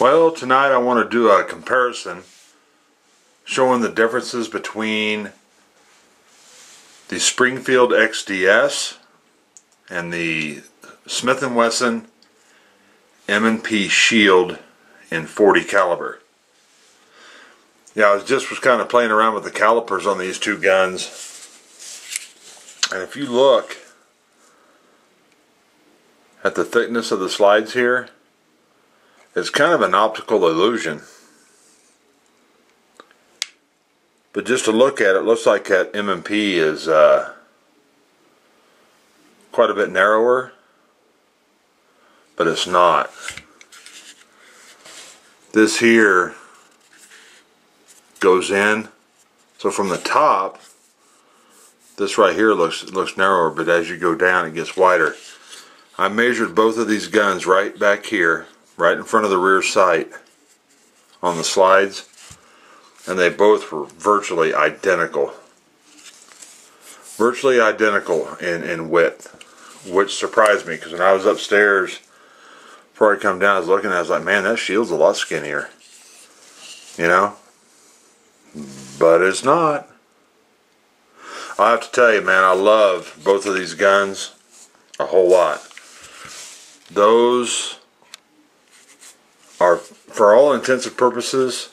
Well, tonight I want to do a comparison showing the differences between the Springfield XDS and the Smith & Wesson M&P Shield in .40 caliber. Yeah, I was kind of playing around with the calipers on these two guns, and if you look at the thickness of the slides here, it's kind of an optical illusion. But just to look at it, looks like that M&P is quite a bit narrower, but it's not. This here goes in, so from the top, this right here looks narrower, but as you go down it gets wider. I measured both of these guns right back here, right in front of the rear sight on the slides, and they both were virtually identical. Virtually identical in width, which surprised me, because when I was upstairs, before I come down, I was looking, I was like, man, that shield's a lot skinnier. You know? But it's not. I have to tell you, man, I love both of these guns a whole lot. Those are, for all intents and purposes,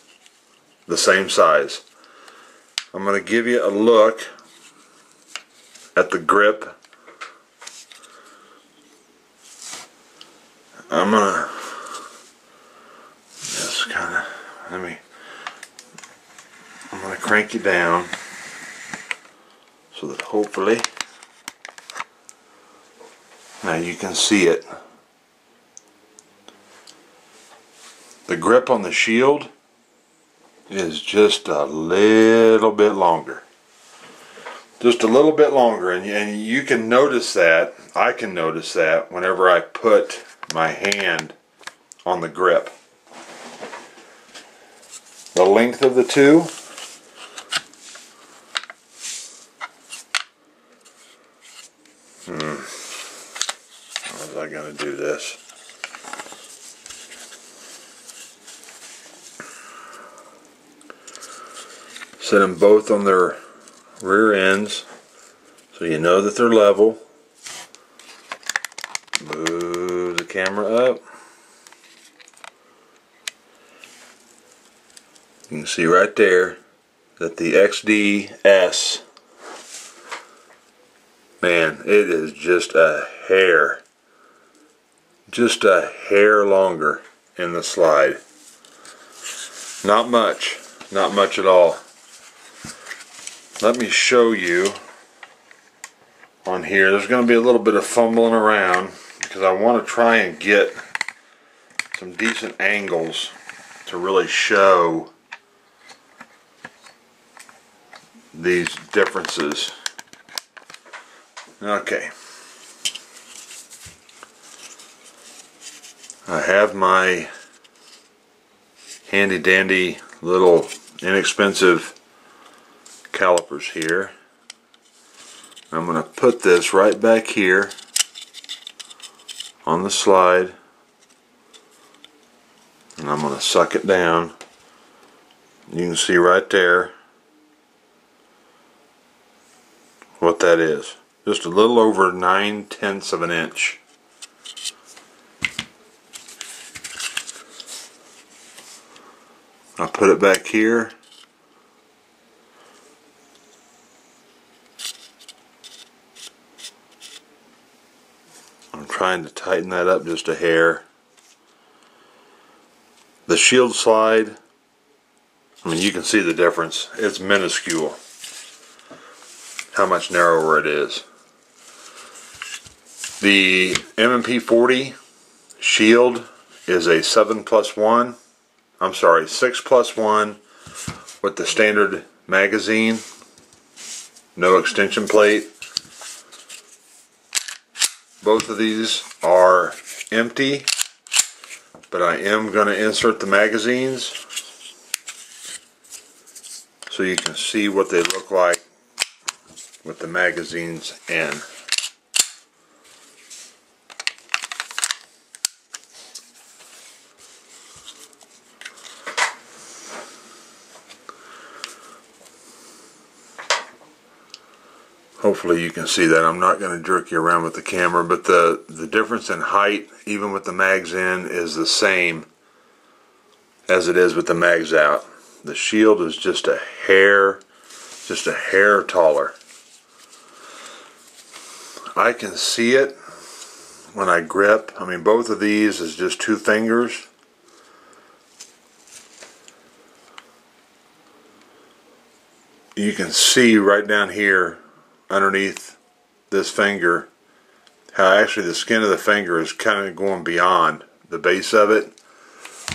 the same size. I'm going to give you a look at the grip. I'm going to just kind of, I'm going to crank you down so that hopefully now you can see it. The grip on the shield is just a little bit longer. Just a little bit longer, and you can notice that, I can notice that whenever I put my hand on the grip. The length of the two, how was I going to do this? Set them both on their rear ends so you know that they're level. Move the camera up. You can see right there that the XDS, man, it is just a hair longer in the slide. Not much at all. Let me show you on here. There's going to be a little bit of fumbling around because I want to try and get some decent angles to really show these differences. Okay. I have my handy dandy little inexpensive calipers here. I'm going to put this right back here on the slide, and I'm going to suck it down. You can see right there what that is. Just a little over 9/10 of an inch. I'll put it back here. I'm trying to tighten that up just a hair. The shield slide, I mean, you can see the difference. It's minuscule how much narrower it is. The M&P 40 shield is a 7+1, I'm sorry, 6+1 with the standard magazine, no extension plate. Both of these are empty, but I am going to insert the magazines so you can see what they look like with the magazines in. Hopefully you can see that. I'm not going to jerk you around with the camera, but the difference in height, even with the mags in, is the same as it is with the mags out. The shield is just a hair taller. I can see it when I grip. I mean, both of these is just 2 fingers. You can see right down here underneath this finger how actually the skin of the finger is kind of going beyond the base of it,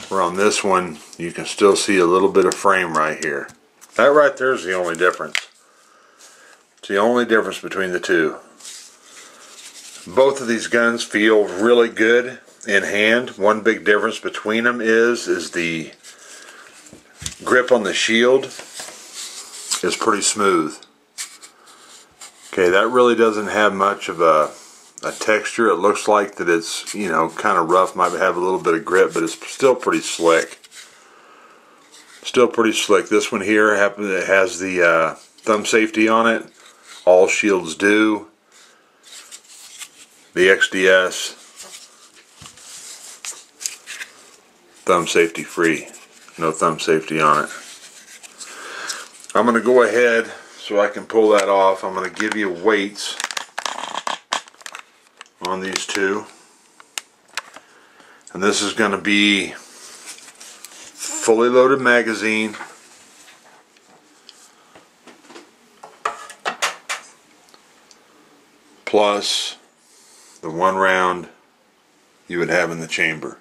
where on this one you can still see a little bit of frame right here. That right there is the only difference. It's the only difference between the two. Both of these guns feel really good in hand. One big difference between them is the grip on the shield is pretty smooth. Okay, that really doesn't have much of a texture. It looks like that it's, you know, kind of rough, might have a little bit of grip, but it's still pretty slick. Still pretty slick. This one here it has the thumb safety on it. All shields do. The XDS, thumb safety free. No thumb safety on it. I'm going to go ahead so I can pull that off. I'm going to give you weights on these two. And this is going to be fully loaded magazine, plus the 1 round you would have in the chamber.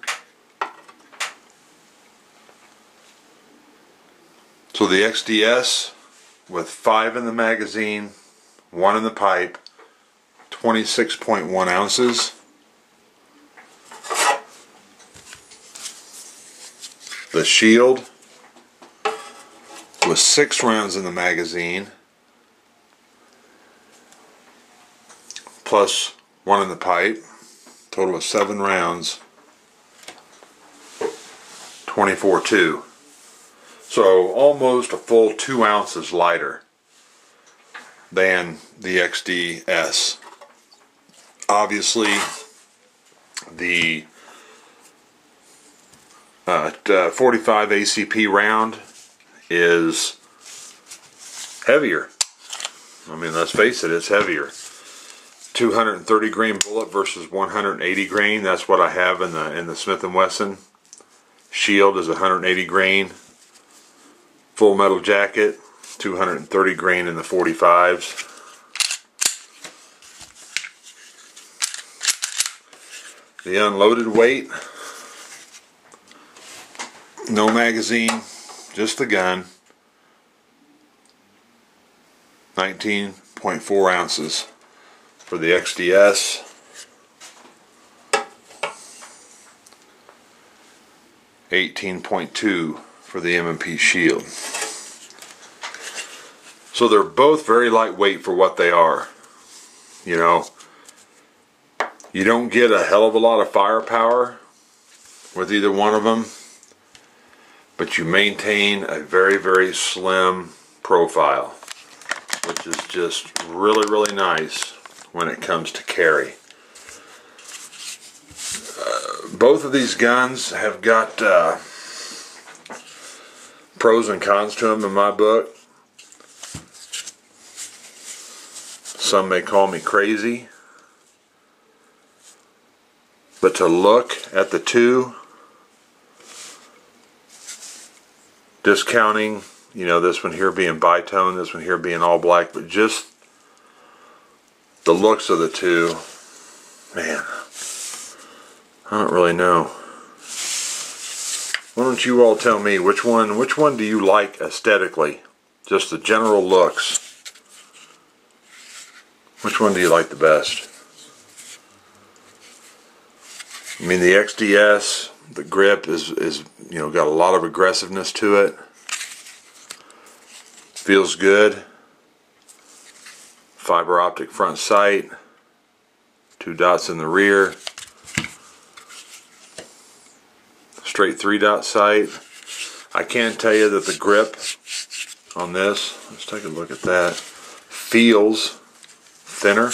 So the XDS with 5 in the magazine, 1 in the pipe, 26.1 ounces. The shield with 6 rounds in the magazine, plus 1 in the pipe, total of 7 rounds, 24.2. So almost a full 2 ounces lighter than the XDS. Obviously, the 45 ACP round is heavier. I mean, let's face it, it's heavier. 230 grain bullet versus 180 grain. That's what I have in the Smith & Wesson. Shield is 180 grain. Full metal jacket, 230 grain in the 45s. The unloaded weight, no magazine, just the gun, 19.4 ounces for the XDS, 18.2 for the M&P Shield. So they're both very lightweight for what they are. You know, you don't get a hell of a lot of firepower with either one of them, but you maintain a very, very slim profile, which is just really, really nice when it comes to carry. Both of these guns have got pros and cons to them in my book. Some may call me crazy, but to look at the two, discounting, you know, this one here being bitone, this one here being all black, but just the looks of the two, man, I don't really know. Why don't you all tell me which one do you like aesthetically? Just the general looks. Which one do you like the best? I mean, the XDS, the grip is you know, got a lot of aggressiveness to it. Feels good. Fiber optic front sight. 2 dots in the rear. Straight 3-dot sight. I can tell you that the grip on this, let's take a look at that, feels thinner.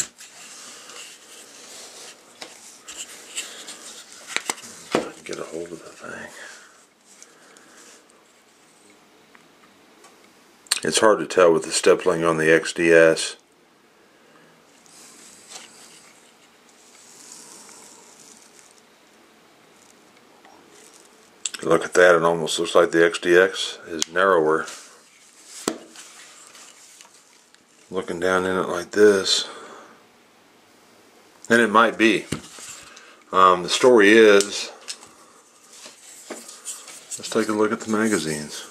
Get a hold of the thing. It's hard to tell with the stippling on the XDS. Look at that, it almost looks like the XDX is narrower. Looking down in it like this. And it might be. The story is, let's take a look at the magazines.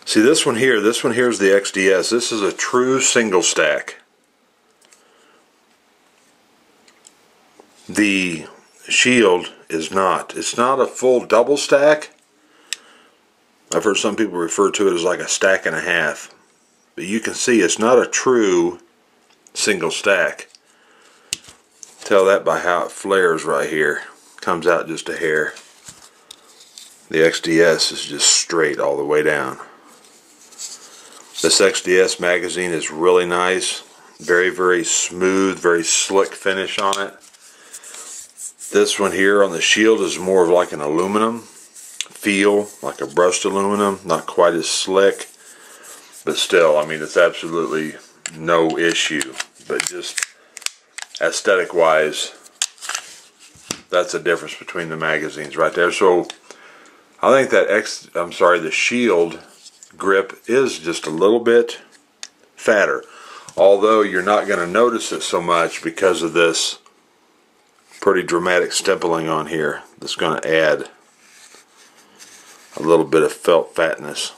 See this one here is the XDS. This is a true single stack. The Shield is not. It's not a full double stack. I've heard some people refer to it as like a stack and a half. But you can see it's not a true single stack. Tell that by how it flares right here. Comes out just a hair. The XDS is just straight all the way down. This XDS magazine is really nice. Very, very smooth, very slick finish on it. This one here on the Shield is more of like an aluminum feel, like a brushed aluminum, not quite as slick, but still, I mean, it's absolutely no issue. But just aesthetic wise, that's the difference between the magazines right there. So I think that the Shield grip is just a little bit fatter, although you're not going to notice it so much because of this pretty dramatic stippling on here that's going to add a little bit of felt fatness.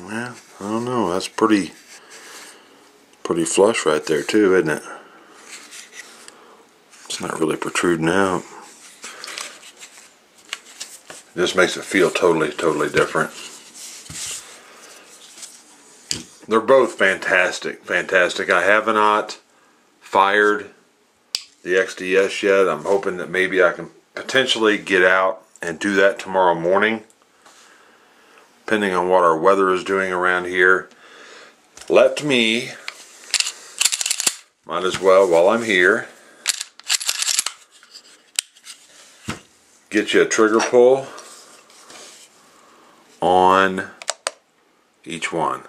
Yeah, I don't know, that's pretty flush right there too, isn't it? It's not really protruding out. It just makes it feel totally different. They're both fantastic. I have not fired the XDS yet. I'm hoping that maybe I can potentially get out and do that tomorrow morning, depending on what our weather is doing around here. Let me, might as well while I'm here, get you a trigger pull on each one.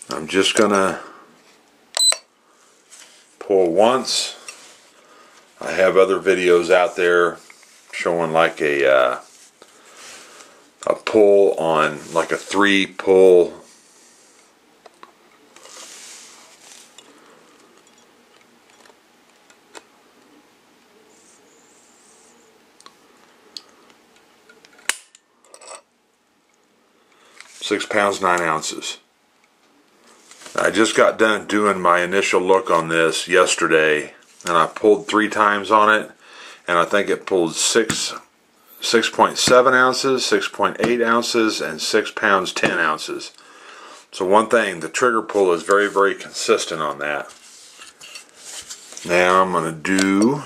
I'm just gonna pull once. I have other videos out there showing like a pull on, like a 3-pull £6 9 ounces. I just got done doing my initial look on this yesterday, and I pulled 3 times on it, and I think it pulled 6.7 ounces, 6.8 ounces, and 6 pounds 10 ounces. So one thing, the trigger pull is very consistent on that. Now I'm going to do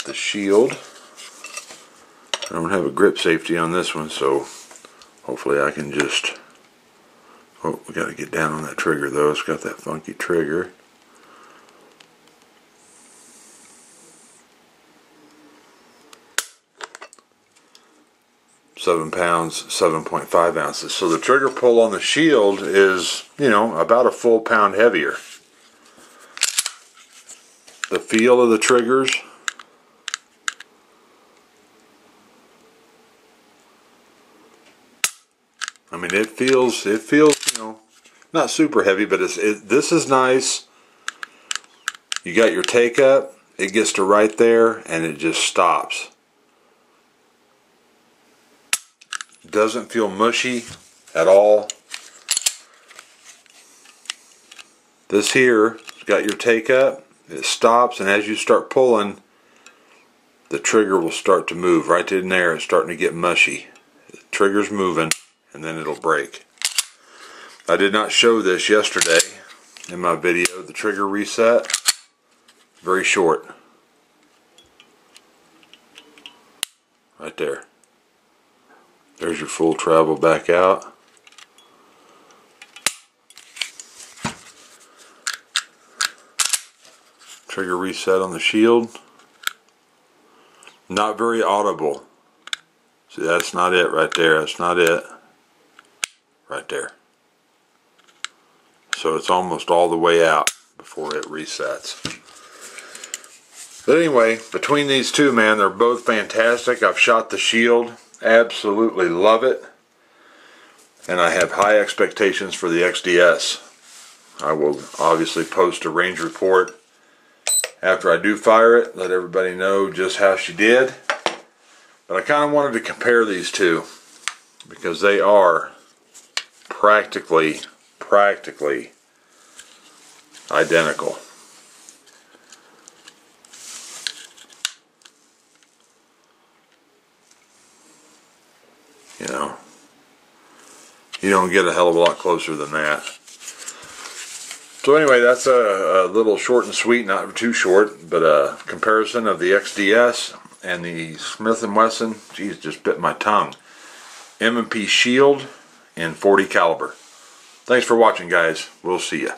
the Shield. I don't have a grip safety on this one, so hopefully I can just... Oh, we got to get down on that trigger though. It's got that funky trigger. £7, 7.5 ounces. So the trigger pull on the Shield is, you know, about a full pound heavier. The feel of the triggers, I mean, it feels, you know, not super heavy, but this is nice. You got your take up, it gets to right there, and it just stops. Doesn't feel mushy at all. This here, it's got your take up, it stops, and as you start pulling, the trigger will start to move. Right in there, it's starting to get mushy. The trigger's moving, and then it'll break. I did not show this yesterday in my video, the trigger reset. Very short. Right there. There's your full travel back out. Trigger reset on the shield. Not very audible. See, that's not it right there. That's not it. Right there. So it's almost all the way out before it resets. But anyway, between these two, man, they're both fantastic. I've shot the shield. Absolutely love it. And I have high expectations for the XDS. I will obviously post a range report after I do fire it. Let everybody know just how she did. But I kind of wanted to compare these two because they are practically identical. You know, you don't get a hell of a lot closer than that. So anyway, that's a little short and sweet, not too short, but a comparison of the XDS and the Smith & Wesson, geez, just bit my tongue, M&P Shield in .40 caliber. Thanks for watching, guys. We'll see ya.